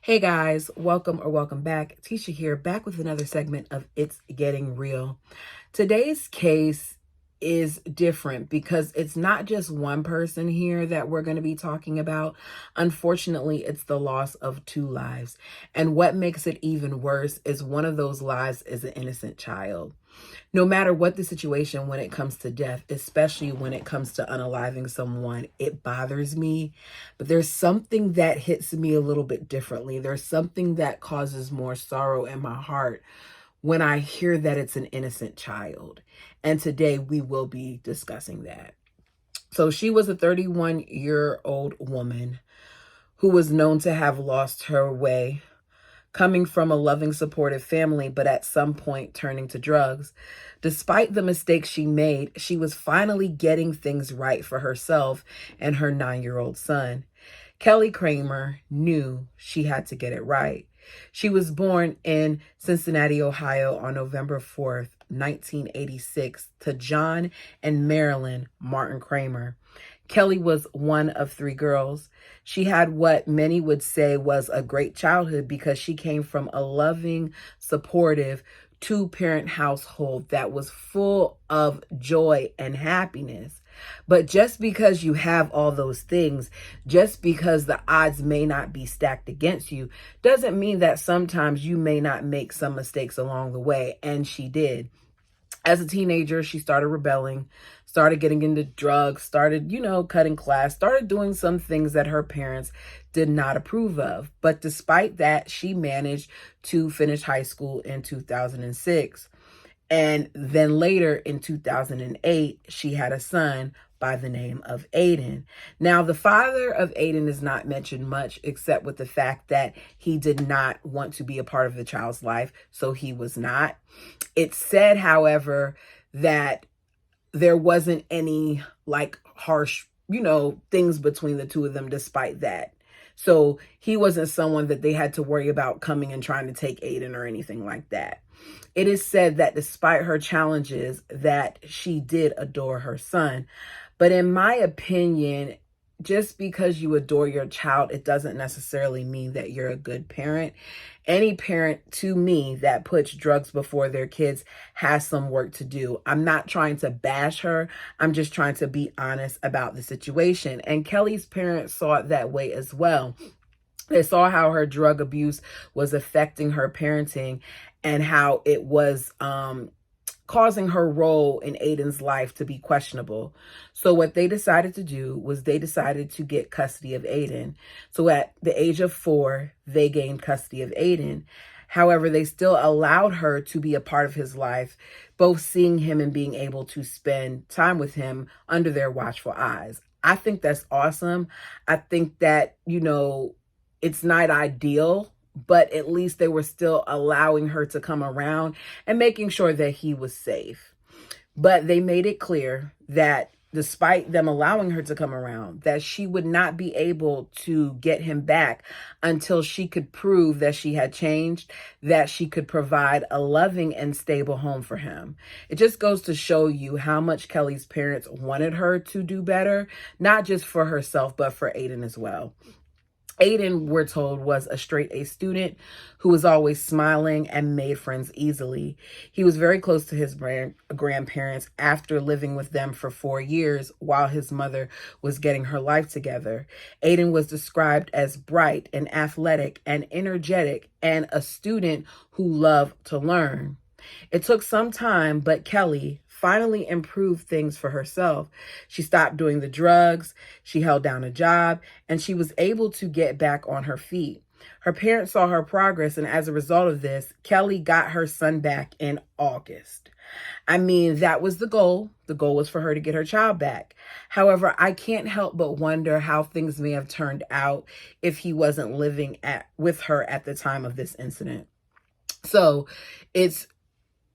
Hey guys, welcome or welcome back. Tisha here, back with another segment of It's Getting Real. Today's case is different because it's not just one person here that we're going to be talking about. Unfortunately, it's the loss of two lives. And what makes it even worse is one of those lives is an innocent child. No matter what the situation when it comes to death, especially when it comes to unaliving someone, it bothers me. But there's something that hits me a little bit differently. There's something that causes more sorrow in my heart when I hear that it's an innocent child. And today we will be discussing that. So she was a 31-year-old woman who was known to have lost her way, coming from a loving, supportive family, but at some point turning to drugs. Despite the mistakes she made, she was finally getting things right for herself and her 9-year-old son. Kelly Kramer knew she had to get it right. She was born in Cincinnati, Ohio on November 4th, 1986, to John and Marilyn Martin Kramer. Kelly was one of three girls. She had what many would say was a great childhood because she came from a loving, supportive, two-parent household that was full of joy and happiness. But just because you have all those things, just because the odds may not be stacked against you, doesn't mean that sometimes you may not make some mistakes along the way. And she did. As a teenager, she started rebelling, started getting into drugs, started, cutting class, started doing some things that her parents did not approve of. But despite that, she managed to finish high school in 2006. And then later in 2008, she had a son by the name of Aiden. Now, the father of Aiden is not mentioned much, except with the fact that he did not want to be a part of the child's life, so he was not. It's said, however, that there wasn't any harsh, things between the two of them despite that. So he wasn't someone that they had to worry about coming and trying to take Aiden or anything like that. It is said that despite her challenges, that she did adore her son. But in my opinion, just because you adore your child, it doesn't necessarily mean that you're a good parent. Any parent, to me, that puts drugs before their kids has some work to do. I'm not trying to bash her. I'm just trying to be honest about the situation. And Kelly's parents saw it that way as well. They saw how her drug abuse was affecting her parenting and how it was causing her role in Aiden's life to be questionable. So what they decided to do was they decided to get custody of Aiden. So at the age of 4, they gained custody of Aiden. However, they still allowed her to be a part of his life, both seeing him and being able to spend time with him under their watchful eyes. I think that's awesome. I think that, it's not ideal, but at least they were still allowing her to come around and making sure that he was safe. But they made it clear that despite them allowing her to come around, that she would not be able to get him back until she could prove that she had changed, that she could provide a loving and stable home for him. It just goes to show you how much Kelly's parents wanted her to do better, not just for herself, but for Aiden as well. Aiden, we're told, was a straight A student who was always smiling and made friends easily. He was very close to his grandparents after living with them for 4 years while his mother was getting her life together. Aiden was described as bright and athletic and energetic and a student who loved to learn. It took some time, but Kelly finally improved things for herself. She stopped doing the drugs, she held down a job, and she was able to get back on her feet. Her parents saw her progress, and as a result of this, Kelly got her son back in August. I mean, that was the goal. The goal was for her to get her child back. However, I can't help but wonder how things may have turned out if he wasn't living with her at the time of this incident. So it's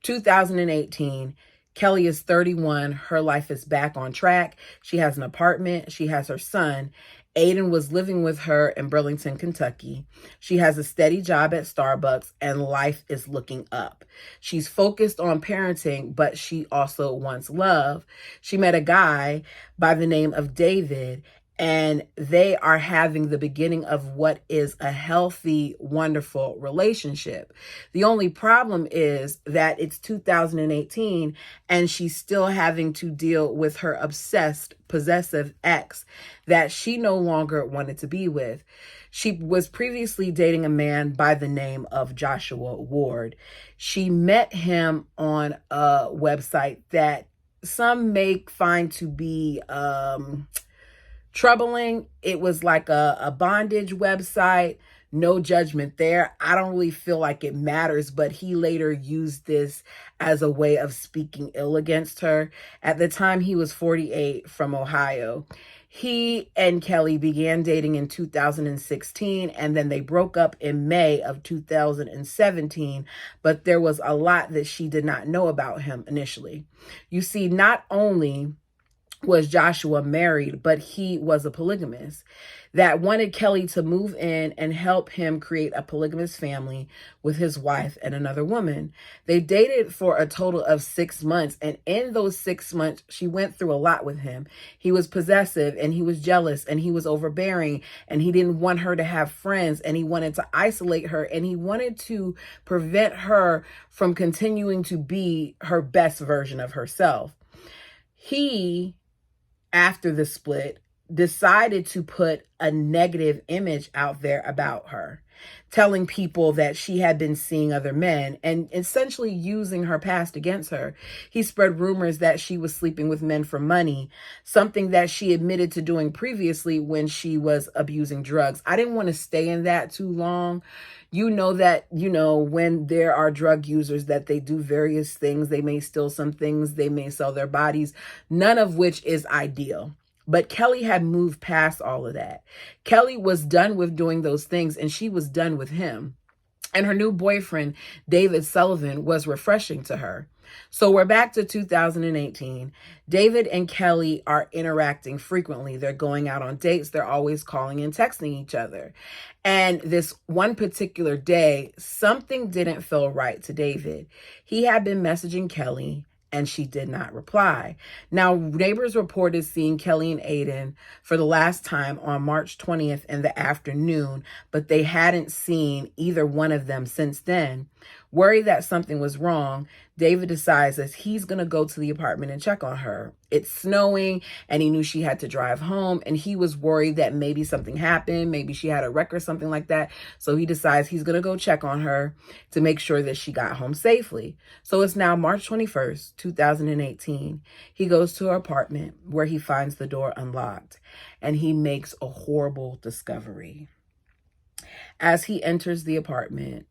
2018. Kelly is 31. Her life is back on track. She has an apartment. She has her son. Aiden was living with her in Burlington, Kentucky. She has a steady job at Starbucks and life is looking up. She's focused on parenting, but she also wants love. She met a guy by the name of David and they are having the beginning of what is a healthy, wonderful relationship. The only problem is that it's 2018 and she's still having to deal with her obsessed, possessive ex that she no longer wanted to be with. She was previously dating a man by the name of Joshua Ward. She met him on a website that some may find to be troubling. It was like a bondage website. No judgment there. I don't really feel like it matters, but he later used this as a way of speaking ill against her. At the time, he was 48 from Ohio. He and Kelly began dating in 2016, and then they broke up in May of 2017, but there was a lot that she did not know about him initially. You see, not only was Joshua married, but he was a polygamist that wanted Kelly to move in and help him create a polygamous family with his wife and another woman. They dated for a total of 6 months, and in those 6 months, she went through a lot with him. He was possessive, and he was jealous, and he was overbearing, and he didn't want her to have friends, and he wanted to isolate her, and he wanted to prevent her from continuing to be her best version of herself. He, after the split, decided to put a negative image out there about her, telling people that she had been seeing other men and essentially using her past against her. He spread rumors that she was sleeping with men for money, something that she admitted to doing previously when she was abusing drugs. I didn't want to stay in that too long. You know that, when there are drug users, that they do various things. They may steal some things. They may sell their bodies, none of which is ideal. But Kelly had moved past all of that. Kelly was done with doing those things, and she was done with him. And her new boyfriend, David Sullivan, was refreshing to her. So we're back to 2018. David and Kelly are interacting frequently. They're going out on dates. They're always calling and texting each other. And this one particular day, something didn't feel right to David. He had been messaging Kelly, and she did not reply. Now, neighbors reported seeing Kelly and Aiden for the last time on March 20th in the afternoon, but they hadn't seen either one of them since then. Worried that something was wrong, David decides that he's going to go to the apartment and check on her. It's snowing, and he knew she had to drive home, and he was worried that maybe something happened, maybe she had a wreck or something like that. So he decides he's going to go check on her to make sure that she got home safely. So it's now March 21st, 2018. He goes to her apartment where he finds the door unlocked, and he makes a horrible discovery. As he enters the apartment,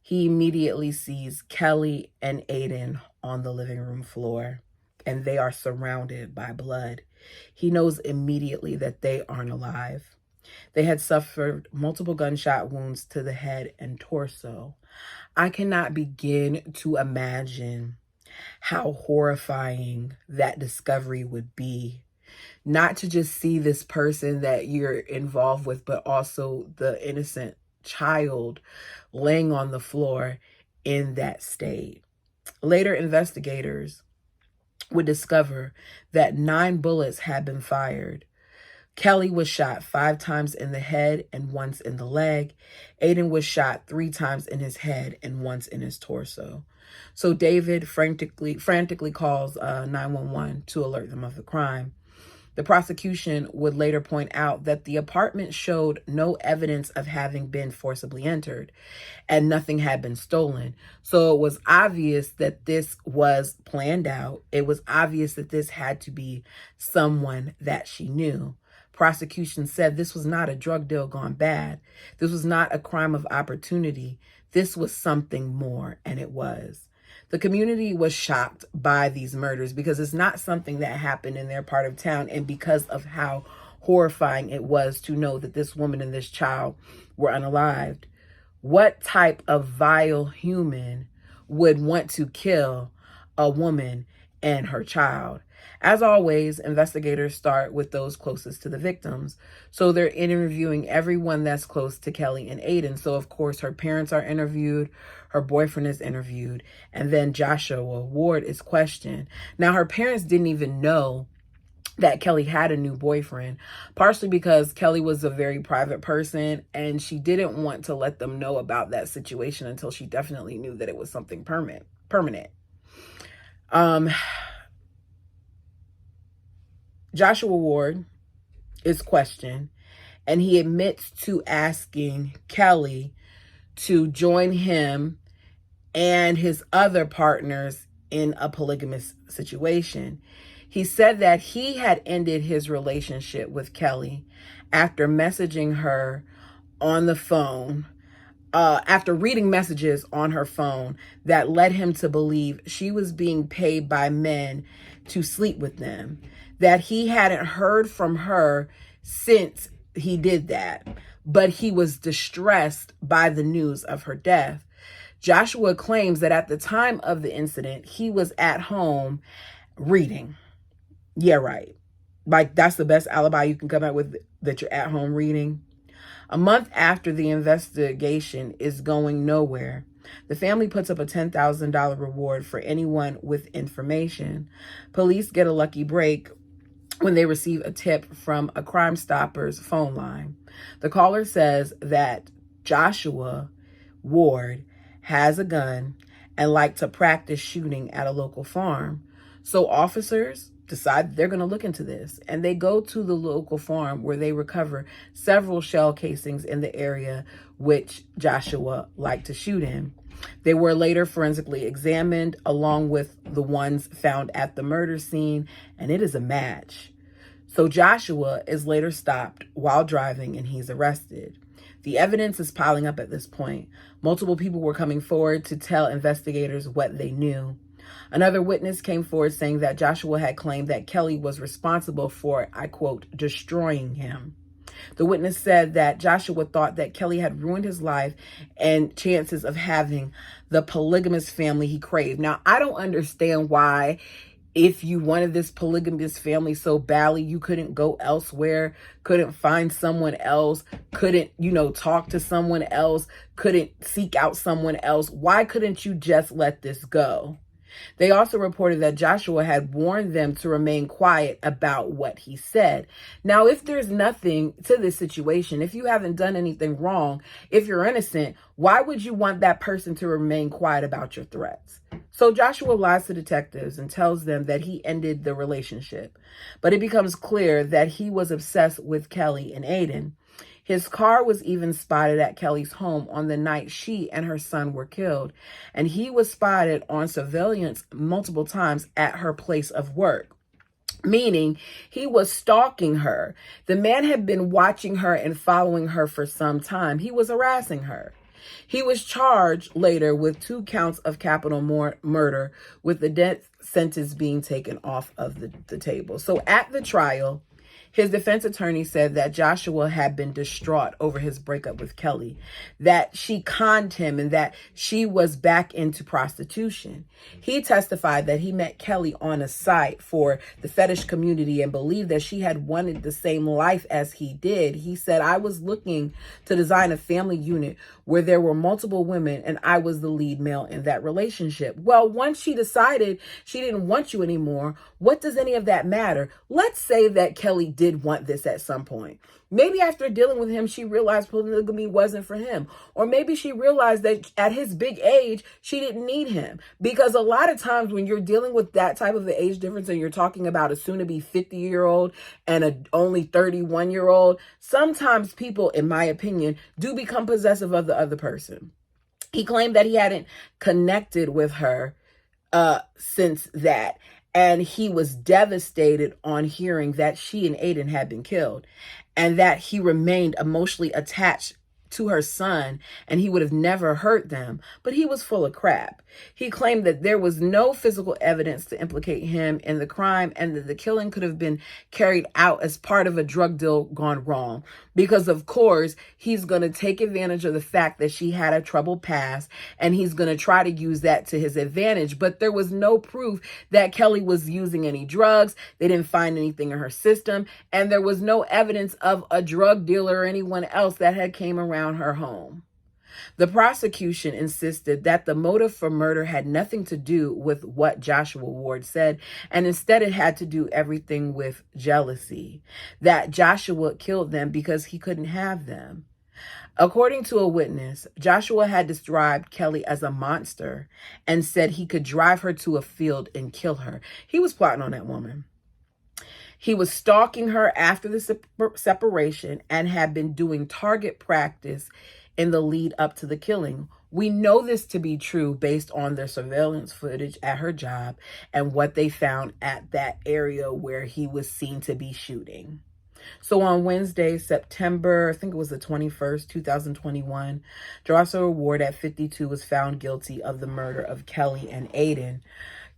he immediately sees Kelly and Aiden on the living room floor, and they are surrounded by blood. He knows immediately that they aren't alive. They had suffered multiple gunshot wounds to the head and torso. I cannot begin to imagine how horrifying that discovery would be. Not to just see this person that you're involved with, but also the innocent child laying on the floor in that state. Later, investigators would discover that 9 bullets had been fired. Kelly was shot 5 times in the head and once in the leg. Aiden was shot 3 times in his head and once in his torso. So David frantically calls 911 to alert them of the crime. The prosecution would later point out that the apartment showed no evidence of having been forcibly entered, and nothing had been stolen. So it was obvious that this was planned out. It was obvious that this had to be someone that she knew. Prosecution said this was not a drug deal gone bad. This was not a crime of opportunity. This was something more, and it was. The community was shocked by these murders because it's not something that happened in their part of town, and because of how horrifying it was to know that this woman and this child were unalived. What type of vile human would want to kill a woman and her child? As always, investigators start with those closest to the victims. So they're interviewing everyone that's close to Kelly and Aiden. So, of course, her parents are interviewed, her boyfriend is interviewed, and then Joshua Ward is questioned. Now, her parents didn't even know that Kelly had a new boyfriend, partially because Kelly was a very private person and she didn't want to let them know about that situation until she definitely knew that it was something permanent. Joshua Ward is questioned, and he admits to asking Kelly to join him and his other partners in a polygamous situation. He said that he had ended his relationship with Kelly after messaging her on the phone, after reading messages on her phone that led him to believe she was being paid by men to sleep with them, that he hadn't heard from her since he did that, but he was distressed by the news of her death. Joshua claims that at the time of the incident, he was at home reading. Yeah, right. Like, that's the best alibi you can come up with, that you're at home reading. A month after the investigation is going nowhere, the family puts up a $10,000 reward for anyone with information. Police get a lucky break when they receive a tip from a Crime Stoppers phone line. The caller says that Joshua Ward has a gun and liked to practice shooting at a local farm. So officers decide they're going to look into this, and they go to the local farm where they recover several shell casings in the area which Joshua liked to shoot in. They were later forensically examined along with the ones found at the murder scene, and it is a match. So Joshua is later stopped while driving and he's arrested. The evidence is piling up at this point. Multiple people were coming forward to tell investigators what they knew. Another witness came forward saying that Joshua had claimed that Kelly was responsible for, I quote, destroying him. The witness said that Joshua thought that Kelly had ruined his life and chances of having the polygamous family he craved. Now, I don't understand why, if you wanted this polygamous family so badly, you couldn't go elsewhere, couldn't find someone else, couldn't, talk to someone else, couldn't seek out someone else. Why couldn't you just let this go? They also reported that Joshua had warned them to remain quiet about what he said. Now, if there's nothing to this situation, if you haven't done anything wrong, if you're innocent, why would you want that person to remain quiet about your threats? So Joshua lies to detectives and tells them that he ended the relationship. But it becomes clear that he was obsessed with Kelly and Aiden. His car was even spotted at Kelly's home on the night she and her son were killed, and he was spotted on surveillance multiple times at her place of work, meaning he was stalking her. The man had been watching her and following her for some time. He was harassing her. He was charged later with 2 counts of capital murder, with the death sentence being taken off of the table. So at the trial, his defense attorney said that Joshua had been distraught over his breakup with Kelly, that she conned him and that she was back into prostitution. He testified that he met Kelly on a site for the fetish community and believed that she had wanted the same life as he did. He said, "I was looking to design a family unit where there were multiple women and I was the lead male in that relationship." Well, once she decided she didn't want you anymore, what does any of that matter? Let's say that Kelly did want this at some point. Maybe after dealing with him, she realized polygamy wasn't for him. Or maybe she realized that at his big age, she didn't need him. Because a lot of times when you're dealing with that type of an age difference and you're talking about a soon-to-be 50-year-old and a only 31-year-old, sometimes people, in my opinion, do become possessive of the other person. He claimed that he hadn't connected with her since that. And he was devastated on hearing that she and Aiden had been killed, and that he remained emotionally attached to her son and he would have never hurt them. But he was full of crap. He claimed that there was no physical evidence to implicate him in the crime and that the killing could have been carried out as part of a drug deal gone wrong. Because of course, he's going to take advantage of the fact that she had a troubled past and he's going to try to use that to his advantage. But there was no proof that Kelly was using any drugs. They didn't find anything in her system. And there was no evidence of a drug dealer or anyone else that had came around her home. The prosecution insisted that the motive for murder had nothing to do with what Joshua Ward said, and instead it had to do everything with jealousy, that Joshua killed them because he couldn't have them. According to a witness, Joshua had described Kelly as a monster and said he could drive her to a field and kill her. He was plotting on that woman. He was stalking her after the separation and had been doing target practice in the lead up to the killing. We know this to be true based on their surveillance footage at her job and what they found at that area where he was seen to be shooting. So on Wednesday, September, I think it was the 21st, 2021, Joshua Ward at 52 was found guilty of the murder of Kelly and Aiden.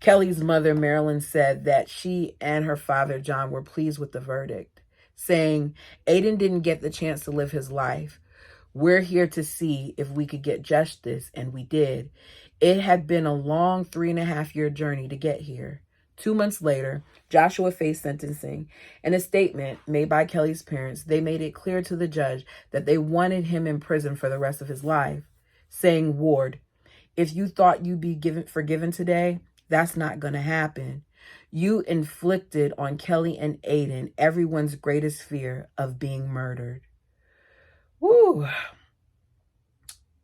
Kelly's mother, Marilyn, said that she and her father, John, were pleased with the verdict, saying, Aiden didn't get the chance to live his life. We're here to see if we could get justice, and we did. It had been a long 3.5-year journey to get here. 2 months later, Joshua faced sentencing. In a statement made by Kelly's parents, they made it clear to the judge that they wanted him in prison for the rest of his life, saying, Ward, if you thought you'd be forgiven today, that's not going to happen. You inflicted on Kelly and Aiden everyone's greatest fear of being murdered. Woo!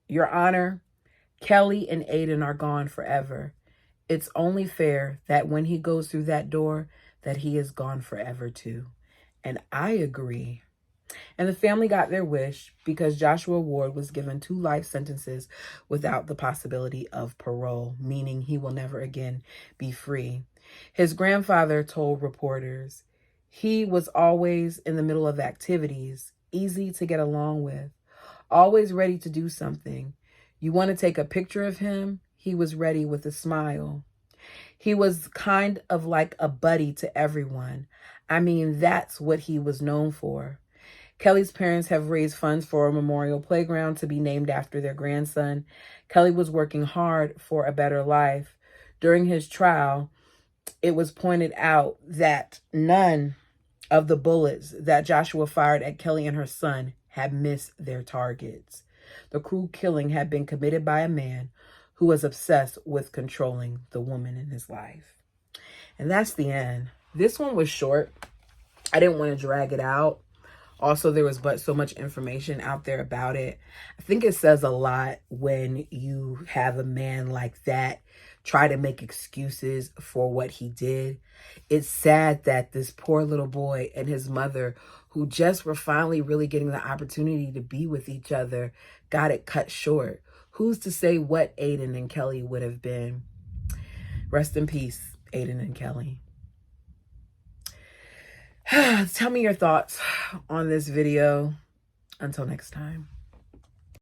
Your Honor, Kelly and Aiden are gone forever. It's only fair that when he goes through that door, that he is gone forever too. And I agree. And the family got their wish because Joshua Ward was given 2 life sentences without the possibility of parole, meaning he will never again be free. His grandfather told reporters, he was always in the middle of activities, easy to get along with, always ready to do something. You want to take a picture of him? He was ready with a smile. He was kind of like a buddy to everyone. I mean, that's what he was known for. Kelly's parents have raised funds for a memorial playground to be named after their grandson. Kelly was working hard for a better life. During his trial, it was pointed out that none of the bullets that Joshua fired at Kelly and her son had missed their targets. The cruel killing had been committed by a man who was obsessed with controlling the woman in his life. And that's the end. This one was short. I didn't want to drag it out. Also, there was so much information out there about it. I think it says a lot when you have a man like that try to make excuses for what he did. It's sad that this poor little boy and his mother, who just were finally really getting the opportunity to be with each other, got it cut short. Who's to say what Aiden and Kelly would have been? Rest in peace, Aiden and Kelly. Tell me your thoughts on this video. Until next time.